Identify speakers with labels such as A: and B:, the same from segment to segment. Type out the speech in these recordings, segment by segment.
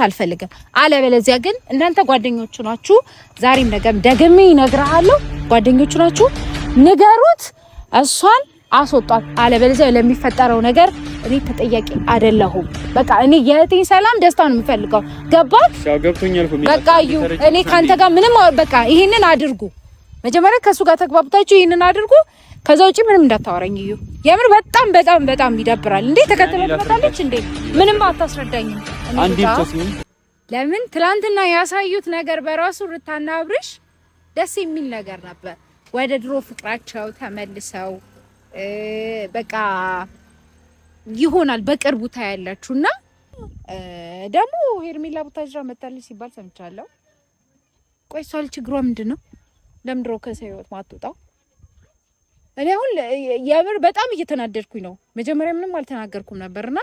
A: አልፈልግም አለበለዚያ ግን እናንተ ጓደኞቹ ናችሁ ዛሬም ነገም ደግሜ እነግርሃለሁ ጓደኞቹ ናችሁ ንገሩት እሷን አስወጣት አለበለዚያ ለሚፈጠረው ነገር እኔ ተጠያቂ አይደለሁም በቃ እኔ የእህቴን ሰላም ደስታ ነው የምፈልገው ገባክ
B: ያው ገብቶኛል
A: በቃ እኔ ካንተ ጋር ምንም በቃ ይሄንን አድርጉ መጀመሪያ ከሱ ጋር ተግባብታችሁ ይሄንን አድርጉ ከዛ ውጪ ምንም እንዳታወራኝ እዩ የምር በጣም በጣም በጣም ይደብራል እንዴ ተከተለች መጣለች እንዴ ምንም አታስረዳኝ
B: አንዴ ተስሚ
A: ለምን ትላንትና ያሳዩት ነገር በራሱ ሩታና አብርሽ ደስ የሚል ነገር ነበር ወደ ድሮ ፍቅራቸው ተመልሰው በቃ ይሆናል በቅርቡ ታያላችሁና ደግሞ ሄርሜላ ቡታጅራ መጣለች ሲባል ሰምቻለሁ ቆይ ሷል ችግሯ ምንድነው ለምድሮ ከሰይወት ማጥጣው እኔ አሁን የምር በጣም እየተናደድኩኝ ነው መጀመሪያ ምንም አልተናገርኩም ነበርና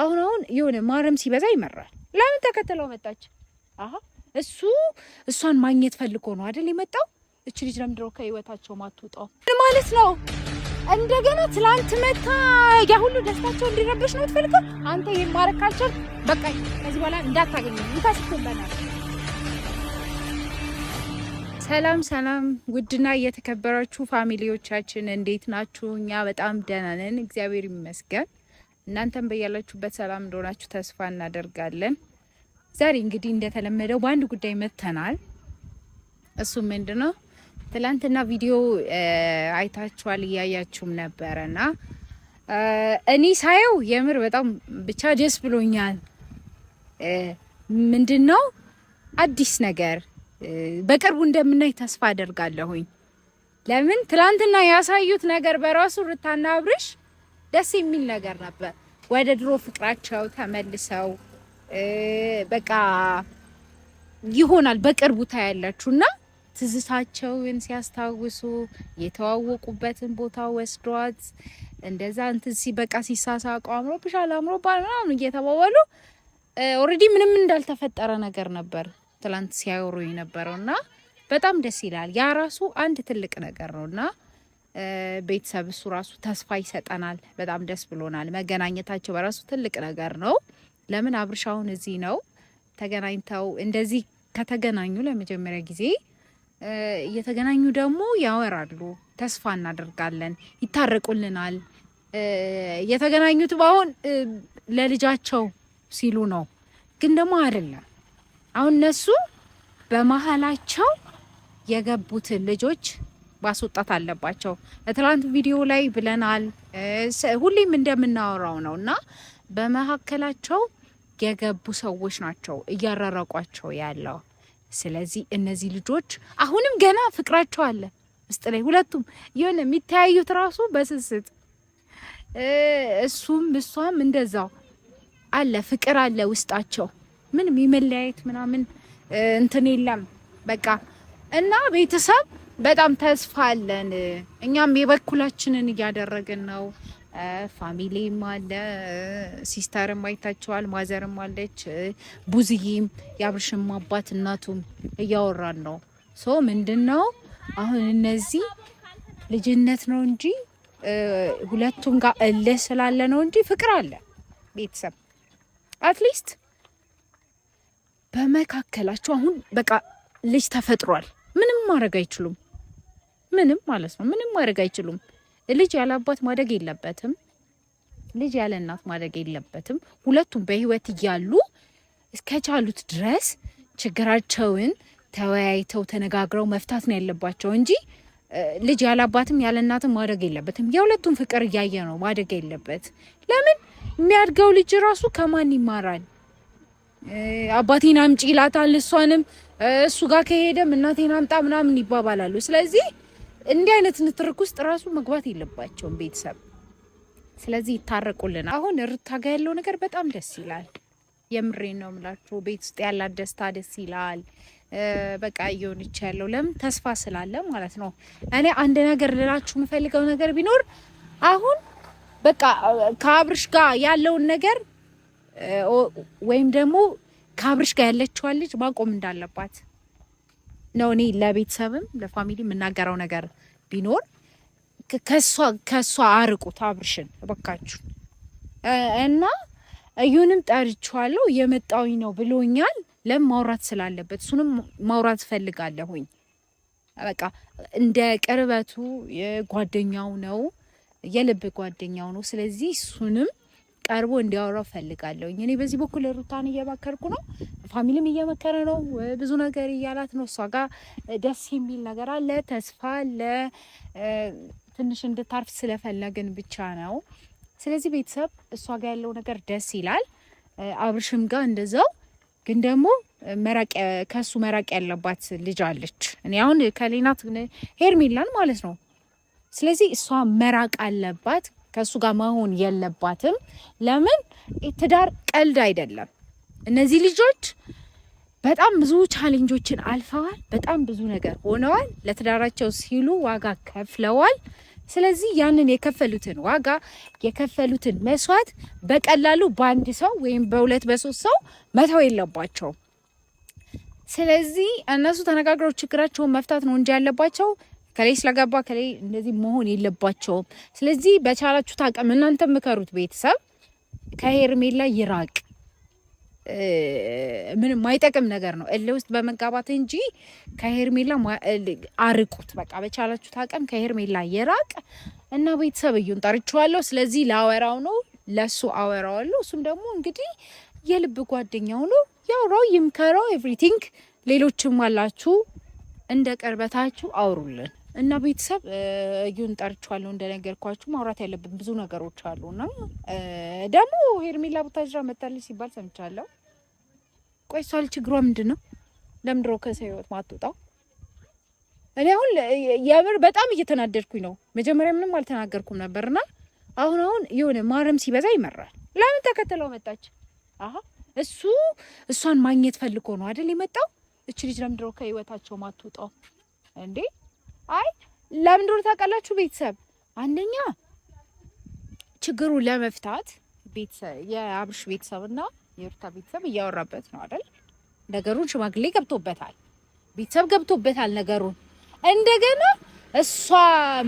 A: አሁን የሆነ ማረም ሲበዛ ይመራል ለምን ተከተለው መጣች አሃ እሷን ማግኘት ፈልጎ ነው አይደል የመጣው እቺ ልጅ ለምድሮ ከህይወታቸው ማጥጣው ማለት ነው እንደገና ትላንት መታ ያ ሁሉ ደስታቸው እንዲረብሽ ነው ትፈልገው አንተ የማረካቸው በቃ ከዚህ በኋላ እንዳታገኙ እንታስከበናል ሰላም ውድና የተከበራችሁ ፋሚሊዎቻችን እንዴት ናችሁ እኛ በጣም ደህና ነን እግዚአብሔር ይመስገን እናንተም በያላችሁበት ሰላም እንደሆናችሁ ተስፋ እናደርጋለን ዛሬ እንግዲህ እንደተለመደው በአንድ ጉዳይ መተናል እሱ ምንድነው ትላንትና ቪዲዮ አይታችኋል ያያችሁም ነበርና እኔ ሳየው የምር በጣም ብቻ ደስ ብሎኛል ምንድነው አዲስ ነገር በቅርቡ እንደምናይ ተስፋ አደርጋለሁኝ ለምን ትላንትና ያሳዩት ነገር በራሱ ሩታና አብርሽ ደስ የሚል ነገር ነበር ወደ ድሮ ፍቅራቸው ተመልሰው በቃ ይሆናል በቅርቡ ታያላችሁና ትዝታቸውን ሲያስታውሱ የተዋወቁበትን ቦታ ወስዷት እንደዛ እንትን ሲበቃ ሲሳሳቁ አምሮብሻል አምሮባል ምናምን እየተባባሉ ኦሬዲ ምንም እንዳልተፈጠረ ነገር ነበር ትላንት ሲያወሩ የነበረውና በጣም ደስ ይላል ያ ራሱ አንድ ትልቅ ነገር ነውና ቤተሰብ እሱ ራሱ ተስፋ ይሰጠናል በጣም ደስ ብሎናል መገናኘታቸው በራሱ ትልቅ ነገር ነው ለምን አብርሻውን እዚህ ነው ተገናኝተው እንደዚህ ከተገናኙ ለመጀመሪያ ጊዜ እየተገናኙ ደግሞ ያወራሉ ተስፋ እናደርጋለን ይታረቁልናል የተገናኙት ባሁን ለልጃቸው ሲሉ ነው ግን ደግሞ አይደለም አሁን እነሱ በመሃላቸው የገቡትን ልጆች ማስወጣት አለባቸው ለትላንት ቪዲዮ ላይ ብለናል ሁሌም እንደምናወራው ነውና በመሃከላቸው የገቡ ሰዎች ናቸው እያራራቋቸው ያለው ስለዚህ እነዚህ ልጆች አሁንም ገና ፍቅራቸው አለ ውስጥ ላይ ሁለቱም የሆነ የሚታያዩት ራሱ በስስት እሷም እንደዛው አለ ፍቅር አለ ውስጣቸው ምንም ይመለያየት ምናምን እንትን የለም በቃ እና ቤተሰብ በጣም ተስፋ አለን እኛም የበኩላችንን እያደረግን ነው ፋሚሊም አለ ሲስተርም አይታቸዋል ማዘርም አለች ቡዝዬም ያብርሽም አባት እናቱም እያወራን ነው ሶ ምንድነው አሁን እነዚህ ልጅነት ነው እንጂ ሁለቱም ጋር እልህ ስላለ ነው እንጂ ፍቅር አለ ቤተሰብ አትሊስት በመካከላቸው አሁን በቃ ልጅ ተፈጥሯል ምንም ማድረግ አይችሉም ምንም ማለት ነው ምንም ማድረግ አይችሉም ልጅ ያለ አባት ማደግ የለበትም ልጅ ያለ እናት ማደግ የለበትም ሁለቱም በህይወት እያሉ እስከቻሉት ድረስ ችግራቸውን ተወያይተው ተነጋግረው መፍታት ነው ያለባቸው እንጂ ልጅ ያለ አባትም ያለ እናትም ማደግ የለበትም የሁለቱም ፍቅር ያየ ነው ማደግ የለበት ለምን የሚያድገው ልጅ ራሱ ከማን ይማራል አባቴን አምጪ ይላታል እሷንም እሱ ጋር ከሄደም እናቴን አምጣ ምናምን ይባባላሉ ስለዚህ እንዲህ አይነት ንትርክ ውስጥ ራሱ መግባት የለባቸውም ቤተሰብ ስለዚህ ይታረቁልን አሁን ሩታ ጋር ያለው ነገር በጣም ደስ ይላል የምሬን ነው የምላችሁ ቤት ውስጥ ያላት ደስታ ደስ ይላል በቃ እየሆነች ያለው ለምን ተስፋ ስላለ ማለት ነው እኔ አንድ ነገር ልላችሁ የምፈልገው ነገር ቢኖር አሁን በቃ ከአብርሽ ጋር ያለውን ነገር ወይም ደግሞ ከአብርሽ ጋር ያለችው ልጅ ማቆም እንዳለባት ነው እኔ ለቤተሰብም ለፋሚሊ የምናገረው ነገር ቢኖር ከሷ አርቁት አብርሽን በቃችሁ እና እዩንም ጠርቻለሁ የመጣውኝ ነው ብሎኛል። ለማውራት ስላለበት እሱንም ማውራት ፈልጋለሁኝ። በቃ እንደ ቅርበቱ ጓደኛው ነው፣ የልብ ጓደኛው ነው። ስለዚህ እሱንም ቀርቦ እንዲያወራው ፈልጋለሁኝ። እኔ በዚህ በኩል ሩታን እየመከርኩ ነው፣ ፋሚሊም እየመከረ ነው፣ ብዙ ነገር እያላት ነው። እሷ ጋር ደስ የሚል ነገር አለ፣ ተስፋ አለ። ትንሽ እንድታርፍ ስለፈለግን ብቻ ነው። ስለዚህ ቤተሰብ እሷ ጋር ያለው ነገር ደስ ይላል። አብርሽም ጋር እንደዛው። ግን ደግሞ ከሱ መራቅ ያለባት ልጅ አለች። እኔ አሁን ከሌናት ሄርሜላን ማለት ነው። ስለዚህ እሷ መራቅ አለባት፣ ከሱ ጋር መሆን የለባትም። ለምን ትዳር ቀልድ አይደለም። እነዚህ ልጆች በጣም ብዙ ቻሌንጆችን አልፈዋል። በጣም ብዙ ነገር ሆነዋል። ለትዳራቸው ሲሉ ዋጋ ከፍለዋል። ስለዚህ ያንን የከፈሉትን ዋጋ የከፈሉትን መስዋዕት በቀላሉ በአንድ ሰው ወይም በሁለት በሶስት ሰው መተው የለባቸው። ስለዚህ እነሱ ተነጋግረው ችግራቸውን መፍታት ነው እንጂ ያለባቸው ከላይ ስለገባ ከላይ እንደዚህ መሆን የለባቸውም። ስለዚህ በቻላችሁት አቅም እናንተ ምከሩት። ቤተሰብ ከሄርሜላ ይራቅ። ምንም ማይጠቅም ነገር ነው እልህ ውስጥ በመጋባት እንጂ ከሄርሜላ አርቁት። በቃ በቻላችሁት አቅም ከሄርሜላ ይራቅ እና ቤተሰብ እዩን ጠርቼዋለሁ። ስለዚህ ላወራው ነው፣ ለሱ አወራዋለሁ። እሱም ደግሞ እንግዲህ የልብ ጓደኛው ነው፣ ያውራው፣ ይምከረው፣ ኤቭሪቲንግ። ሌሎችም አላችሁ እንደ ቅርበታችሁ አውሩልን እና ቤተሰብ እዩን ጠርቼዋለሁ። እንደነገርኳችሁ ማውራት ያለብን ብዙ ነገሮች አሉና ደግሞ ሄርሜላ ቡታጅራ መጣለች ሲባል ሰምቻለሁ። ቆይ እሷ ችግሯ ምንድን ነው? ለምን ድሮ ከሰው ህይወት ማትወጣው? እኔ አሁን የምር በጣም እየተናደድኩኝ ነው። መጀመሪያ ምንም አልተናገርኩም ነበርና አሁን የሆነ ማረም ሲበዛ ይመራል። ለምን ተከተለው መጣች? እሱ እሷን ማግኘት ፈልጎ ነው አይደል የመጣው? እቺ ልጅ ለምን ድሮ ከህይወታቸው ማትወጣው እንዴ? አይ ለምን ድሮ ታውቃላችሁ ቤተሰብ? አንደኛ ችግሩን ለመፍታት ቤተሰብ የአብርሽ ቤተሰብና የሩታ ቤተሰብ እያወራበት ነው አይደል? ነገሩን ሽማግሌ ገብቶበታል፣ ቤተሰብ ገብቶበታል ነገሩን። እንደገና እሷ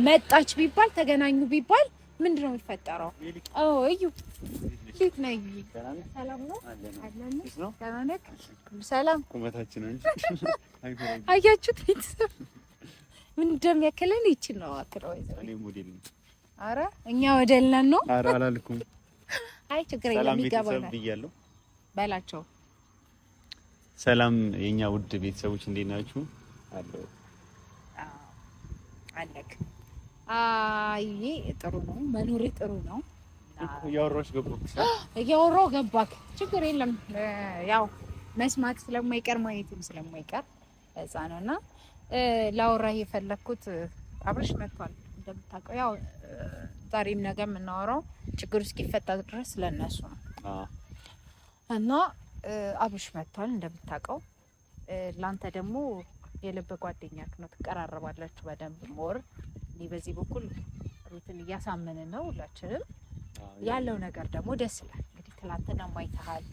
A: መጣች ቢባል ተገናኙ ቢባል ምንድነው የሚፈጠረው? እዩ ፊት ነኝ። ሰላም ነው አለን ነው ሰላምክ ሰላም ቁመታችን እንጂ አያችሁት ቤተሰብ ምን እንደሚያከለን ይችል ነው አክራው ይዘው እኔ ሞዴል ነኝ። አረ እኛ ወደልነን ነው። አረ አላልኩም። አይ ችግር የለም ይገባናል ብያለሁ በላቸው። ሰላም የኛ ውድ ቤተሰቦች እንዴት ናችሁ? አለው አለክ አይ ጥሩ ነው መኖር ጥሩ ነው። እያወራሁ ገባክ። ችግር የለም ያው መስማት ስለማይቀር ማየትም ስለማይቀር እዛ ነውና ላወራ የፈለኩት አብርሽ መጥቷል። እንደምታውቀው ያው ዛሬም ነገ የምናወራው ችግሩ እስኪፈታ ድረስ ስለነሱ ነው እና አብርሽ መጥቷል። እንደምታውቀው ላንተ ደግሞ የልብ ጓደኛክ ነው፣ ትቀራረባላችሁ በደንብ ሞር። እኔ በዚህ በኩል ሩትን እያሳመንን ነው ሁላችንም። ያለው ነገር ደግሞ ደስ ይላል። እንግዲህ ትላንትና ማይተሃል።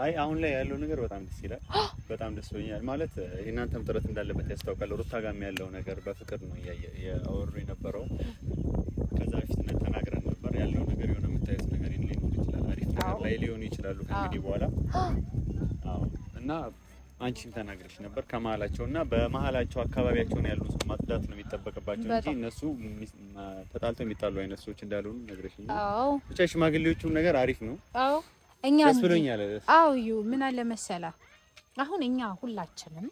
A: አይ አሁን ላይ ያለው ነገር በጣም ደስ ይላል። በጣም ደስ ብሎኛል። ማለት የእናንተም ጥረት እንዳለበት ያስታውቃል። ሩታ ጋርም ያለው ነገር በፍቅር ነው ያወሩ የነበረው። ከዛ በፊት ተናግረን ነበር ያለው ነገር የሆነ የምታዩት ነገር ሊኖር ይችላል፣ አሪፍ ነገር ላይ ሊሆኑ ይችላሉ ከእንግዲህ በኋላ። አዎ እና አንቺም ተናግረሽ ነበር ከመሀላቸውና በመሀላቸው አካባቢያቸውን ያሉ ሰው ማጽዳት ነው የሚጠበቅባቸው እንጂ እነሱ ተጣልተው የሚጣሉ አይነት ሰዎች እንዳልሆኑ ነግረሽኝ። አዎ ብቻ ሽማግሌዎቹም ነገር አሪፍ ነው። አዎ እኛ ደስብሎኛል። አዎ ምን አለ መሰላ አሁን እኛ ሁላችንም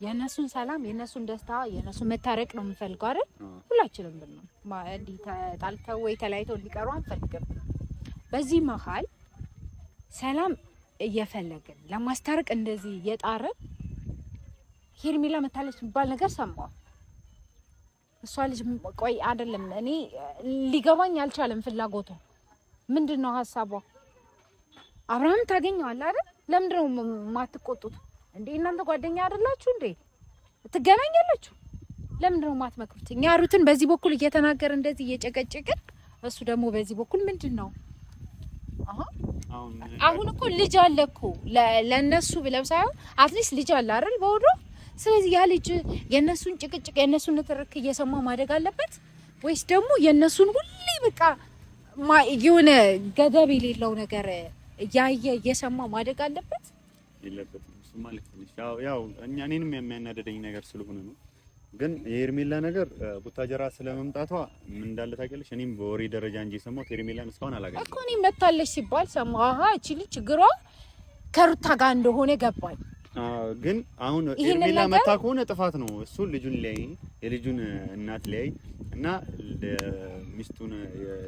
A: የነሱን ሰላም የነሱን ደስታ የነሱን መታረቅ ነው የምንፈልገው አይደል? ሁላችንም ብንሆን እንዲህ ተጣልተው ወይ ተለያይተው እንዲቀሩ አንፈልግም። በዚህ መሀል ሰላም እየፈለግን ለማስታረቅ እንደዚህ የጣረን ሄርሜላ መታለች የሚባል ነገር ሰማሁ። እሷ ልጅ ቆይ አይደለም እኔ ሊገባኝ አልቻለም። ፍላጎቷ ምንድነው? ሀሳቧ አብርሃም ታገኘዋለህ አይደል? ለምንድነው ማትቆጡት እንዴ? እናንተ ጓደኛ አይደላችሁ እንዴ? ትገናኛላችሁ። ለምንድነው ማትመክሩት? እኛ ሩትን በዚህ በኩል እየተናገረ እንደዚህ እየጨቀጨቅን እሱ ደግሞ በዚህ በኩል ምንድነው? አሁን እኮ ልጅ አለ እኮ ለነሱ ብለው ሳይሆን አትሊስት ልጅ አለ አይደል በወዶ። ስለዚህ ያ ልጅ የነሱን ጭቅጭቅ የነሱን ንትርክ እየሰማ ማደግ አለበት ወይስ ደግሞ የነሱን ሁሌ በቃ የሆነ ገደብ የሌለው ነገር እያየ እየሰማ ማደግ አለበት
B: የለበትም። እሱማ ልክ ነሽ። ያው እኔንም የሚያናደደኝ ነገር ስለሆነ ነው። ግን የሄርሜላ ነገር ቡታጀራ ስለመምጣቷ ምን እንዳለ ታውቂያለሽ? እኔም በወሬ ደረጃ እንጂ የሰማሁት ሄርሜላን እስካሁን አላገኘሁም
A: እኮ። እኔ መታለች ሲባል ሰማሁ። እቺ ልጅ ችግሯ ከሩታ ጋር እንደሆነ ገባኝ።
B: ግን አሁን ሄርሜላ መታ ከሆነ ጥፋት ነው እሱ። ልጁን ላይ የልጁን እናት ላይ እና ሚስቱን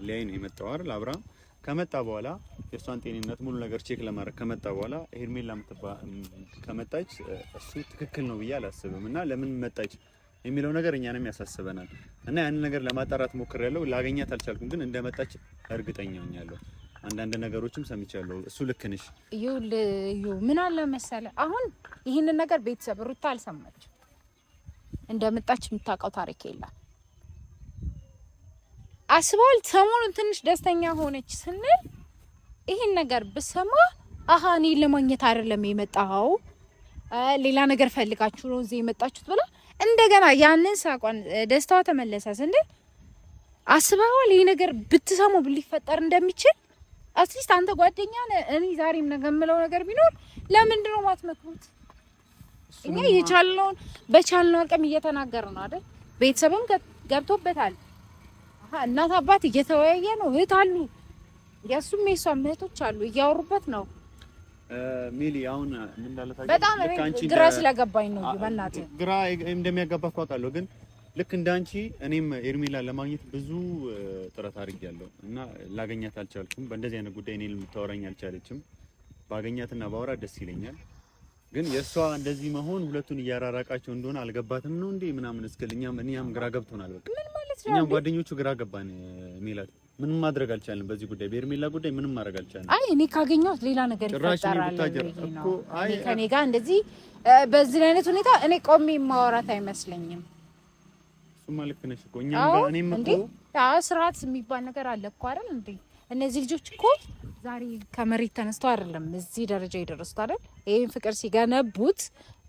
B: ላይ ነው የመጣው አይደል? አብርሃም ከመጣ በኋላ የእሷን ጤንነት ሙሉ ነገር ቼክ ለማድረግ ከመጣ በኋላ ሄርሜላ ከመጣች እሱ ትክክል ነው ብዬ አላስብም። እና ለምን መጣች የሚለው ነገር እኛንም ያሳስበናል። እና ያን ነገር ለማጣራት ሞክሬያለሁ፣ ላገኛት አልቻልኩም። ግን እንደመጣች እርግጠኛ ሆኛለሁ። አንዳንድ ነገሮችም ሰምቻለሁ። እሱ ልክ ነሽ።
A: ምን አለ መሰለ አሁን ይህንን ነገር ቤተሰብ ሩታ አልሰማችም። እንደመጣች የምታውቀው ታሪክ የለም። አስበዋል። ሰሞኑን ትንሽ ደስተኛ ሆነች ስንል ይህን ነገር ብሰማ እኔ ለማግኘት አይደለም የመጣው ሌላ ነገር ፈልጋችሁ ነው እዚህ የመጣችሁት ብላ እንደገና ያንን ሳቋን ደስታዋ ተመለሰ ስንል አስበዋል። ይሄ ነገር ብትሰሙ ሊፈጠር እንደሚችል አትሊስት አንተ ጓደኛ ነህ። እኔ ዛሬም ነገር የምለው ነገር ቢኖር ለምንድን ነው የማትመክሩት? እኛ የቻልነውን በቻልነው አቅም እየተናገርን ነው አይደል? ቤተሰብም ገብቶበታል። እናት አባት እየተወያየ ነው። እህት አሉ፣ የእሱም የእሷም እህቶች አሉ፣ እያወሩበት ነው።
B: ሚሊ አሁን ምን እንዳለታችሁ
A: በጣም ግራ ስለገባኝ ነው። በእናትህ ግራ
B: እንደሚያጋባ እኮ አውቃለሁ። ግን ልክ እንዳንቺ እኔም ሄርሜላ ለማግኘት ብዙ ጥረት አድርጌያለሁ እና ላገኛት አልቻልኩም። በእንደዚህ አይነት ጉዳይ እኔን ልታወራኝ አልቻለችም። ባገኛትና ባወራ ደስ ይለኛል። ግን የእሷ እንደዚህ መሆን ሁለቱን እያራራቃቸው እንደሆነ አልገባትም ነው እንዴ ምናምን እስክል እኛም ግራ ገብቶናል። በቃ
A: ምን ማለት ነው?
B: እኛም ጓደኞቹ ግራ ገባን። ሜላት ምንም ማድረግ አልቻልንም። በዚህ ጉዳይ በሄርሜላ ጉዳይ ምንም ማድረግ አልቻልንም።
A: አይ እኔ ካገኘሁት ሌላ ነገር ይፈጠራል እኮ። አይ ከኔ ጋር እንደዚህ በዚህ አይነት ሁኔታ እኔ ቆሜ ማወራት አይመስለኝም።
B: እሱማ ልክ ነሽ እኮ እኔም እኮ
A: ስርዓት የሚባል ነገር አለ እኮ አይደል እንዴ? እነዚህ ልጆች እኮ ዛሬ ከመሬት ተነስተው አይደለም እዚህ ደረጃ የደረሱት አይደል? ይሄን ፍቅር ሲገነቡት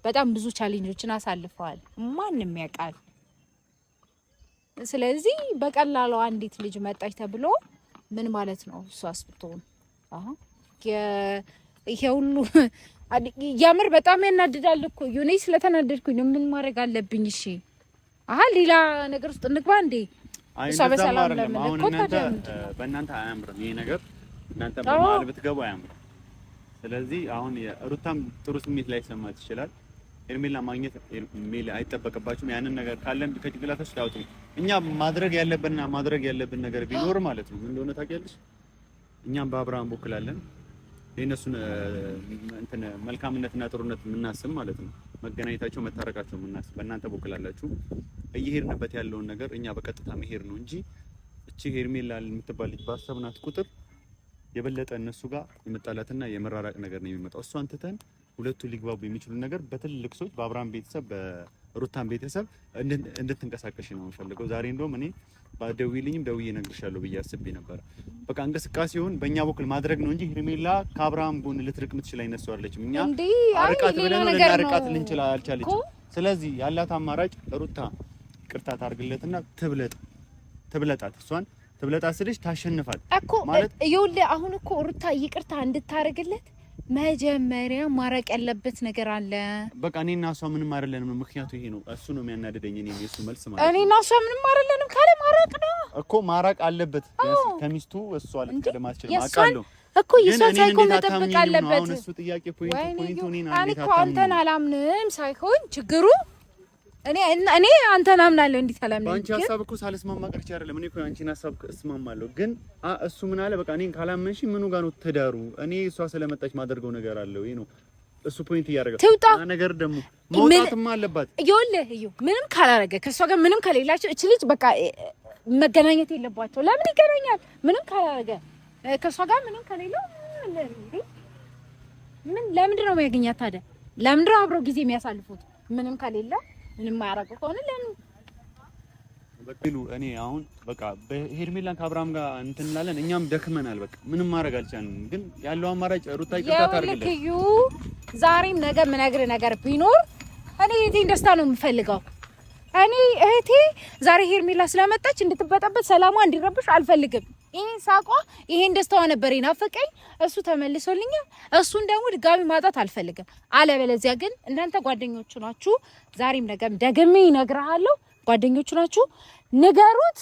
A: በጣም ብዙ ቻሌንጆችን አሳልፈዋል። ማንም ያውቃል። ስለዚህ በቀላሉ አንዲት ልጅ መጣች ተብሎ ምን ማለት ነው? እሱ አስብቶን ይሄ ሁሉ ያምር በጣም ያናድዳል እኮ። ዩኔ ስለተናደድኩኝ ምን ማድረግ አለብኝ? እሺ ሌላ ነገር ውስጥ እንግባ እንዴ?
B: እሷ በሰላም ለምን እኮ በእናንተ አያምርም ይሄ ነገር። እናንተ በመሀል ብትገቡ አያምርም። ስለዚህ አሁን ሩታም ጥሩ ስሜት ላይ ሰማት ይችላል። ሄርሜላ ማግኘት አይጠበቅባችሁም። ያንን ነገር ካለን ከጭንቅላታችሁ ታውጡ። እኛ ማድረግ ያለብን ነገር ቢኖር ማለት ነው ምን እንደሆነ ታውቂያለሽ? እኛም በአብርሃም በኩል አለን የእነሱን እንትን መልካምነትና ጥሩነት የምናስብ ማለት ነው። መገናኘታቸው መታረቃቸው የምናስብ በእናንተ በኩል አላችሁ። እየሄድንበት ያለውን ነገር እኛ በቀጥታ መሄድ ነው እንጂ እቺ ሄርሜላ የምትባል ልጅ ባሰብናት ቁጥር የበለጠ እነሱ ጋር የመጣላትና የመራራቅ ነገር ነው የሚመጣው። እሷን ትተን ሁለቱ ሊግባቡ የሚችሉ ነገር በትልልቅ ሰዎች በአብርሃም ቤተሰብ በሩታን ቤተሰብ እንድትንቀሳቀሽ ነው የምፈልገው። ዛሬ እንደውም እኔ ባደውይልኝም ደውዬ እነግርሻለሁ ብዬ አስቤ ነበር። በቃ እንቅስቃሴውን በእኛ በኩል ማድረግ ነው እንጂ ሄርሜላ ከአብርሃም ጎን ልትርቅ የምትችል አይነት ሰው አይደለችም። እኛ አርቃት ብለን ልናርቃት ልንችል አልቻለችም። ስለዚህ ያላት አማራጭ ሩታ ይቅርታ ታርግለትና ትብለጣት። እሷን ትብለጣት ስልሽ ታሸንፋት
A: እኮ ማለት ይኸውልህ፣ አሁን እኮ ሩታ ይቅርታ እንድታረግለት መጀመሪያ ማረቅ ያለበት ነገር አለ።
B: በቃ እኔና እሷ ምንም አይደለንም። ምክንያቱ ይሄ ነው። እሱ ነው የሚያናደደኝ። እኔ የሱ መልስ ማለት
A: እኔና እሷ ምንም አይደለንም ካለ ማረቅ ነው
B: እኮ። ማረቅ አለበት ከሚስቱ። እሷ ልትቀደም አትችልም አውቃለሁ
A: እኮ። የሷን ሳይኮን መጠበቅ አለበት።
B: አሁን እሱ ጥያቄ ፖይንቱ እኔን
A: እኮ አንተን አላምንም ሳይሆን ችግሩ እኔ አንተን አምናለሁ። እንዴት አላምንም?
B: አንቺ ሐሳብ እኮ ሳልስማማ ቀርቼ አይደለም። እኔ እኮ አንቺን ሐሳብ እስማማለሁ። ግን እሱ ምን አለ፣ በቃ እኔን ካላመንሽ ምኑ ጋር ነው ትዳሩ? እኔ እሷ ስለመጣች ማደርገው ነገር አለው። ይሄ ነው እሱ ፖይንት እያደረገ
A: ትውጣ
B: ነገር ደግሞ መውጣትማ አለባት።
A: ይኸውልህ ምንም ካላረገ ከእሷ ጋር ምንም ከሌላቸው እቺ ልጅ በቃ መገናኘት የለባቸው። ለምን ይገናኛል? ምንም ካላረገ ከእሷ ጋር ምንም ከሌለው ለምንድን ነው የሚያገኛት ታዲያ? ለምንድን ነው አብረው ጊዜ የሚያሳልፉት? ምንም ከሌለ ምንም ማያረጉ ከሆነ ለምን
B: በቅሉ እኔ አሁን በቃ በሄርሜላን ከአብርሃም ጋር እንትን እንላለን። እኛም ደክመናል። በቃ ምንም ማድረግ አልቻልንም። ግን ያለው አማራጭ ሩታ ይቅርታ ታርግልኝ።
A: ዛሬም ነገ የምነግርህ ነገር ቢኖር እኔ እህቴን ደስታ ነው የምፈልገው። እኔ እህቴ ዛሬ ሄርሜላ ስለመጣች እንድትበጠበት ሰላሟ እንዲረብሽ አልፈልግም። ይሄን ሳቋ ይሄን ደስታዋ ነበር ይናፈቀኝ። እሱ ተመልሶልኛል። እሱን ደግሞ ድጋሚ ማጣት አልፈልግም። አለበለዚያ ግን እናንተ ጓደኞቹ ናችሁ። ዛሬም ነገም ደግሜ እነግርሃለሁ፣ ጓደኞቹ ናችሁ። ንገሩት፣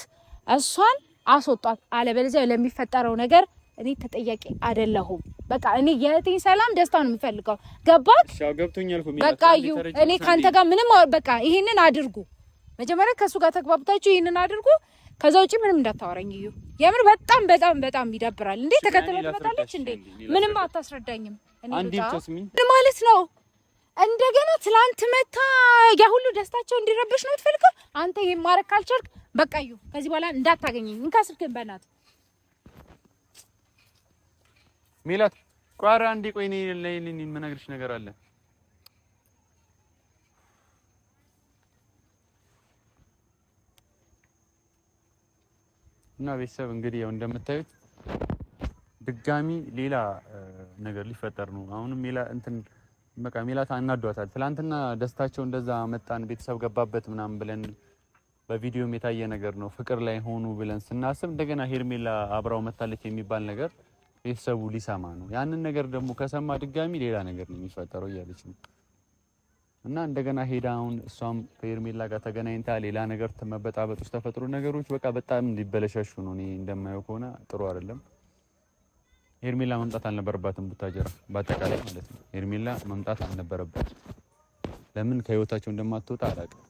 A: እሷን አስወጣት። አለበለዚያ ለሚፈጠረው ነገር እኔ ተጠያቂ አይደለሁም። በቃ እኔ የእህቴን ሰላም ደስታ ነው የምፈልገው። ገባክ?
B: ሻው ገብቶኛል እኮ
A: በቃ እኔ ካንተ ጋር ምንም በቃ ይሄንን አድርጉ። መጀመሪያ ከሱ ጋር ተግባብታችሁ ይሄንን አድርጉ። ከዛ ውጪ ምንም እንዳታወራኝ እዩ። የምር በጣም በጣም በጣም ይደብራል። እንዴ ተከተለ ትመጣለች እንዴ? ምንም አታስረዳኝም። እኔ ማለት ነው እንደገና ትላንት መታ ያ ሁሉ ደስታቸው እንዲረብሽ ነው ትፈልገው። አንተ ይሄን ማረክ ካልቻልክ በቃ እዩ፣ ከዚህ በኋላ እንዳታገኘኝ። እንካ ስልክህን በእናትህ
B: ሜላት። ቋራ እንዴ ቆይ እኔ የምነግርሽ ነገር አለ። እና ቤተሰብ እንግዲህ ያው እንደምታዩት ድጋሚ ሌላ ነገር ሊፈጠር ነው። አሁንም በቃ ሜላት አናዷታል። ትላንትና ደስታቸው እንደዛ መጣን ቤተሰብ ገባበት ምናምን ብለን በቪዲዮም የታየ ነገር ነው። ፍቅር ላይ ሆኑ ብለን ስናስብ እንደገና ሄርሜላ አብራው መታለች የሚባል ነገር ቤተሰቡ ሊሰማ ነው። ያንን ነገር ደግሞ ከሰማ ድጋሚ ሌላ ነገር ነው የሚፈጠረው እያለች ነው። እና እንደገና ሄዳ አሁን እሷም ከሄርሜላ ጋር ተገናኝታ ሌላ ነገር መበጣበጥ ውስጥ ተፈጥሮ ነገሮች በቃ በጣም ሊበለሻሹ ነው። እኔ እንደማየው ከሆነ ጥሩ አይደለም። ሄርሜላ መምጣት አልነበረባትም ቡታጀራ፣ በአጠቃላይ ማለት ነው። ሄርሜላ መምጣት አልነበረባትም። ለምን ከህይወታቸው እንደማትወጣ አላውቅም።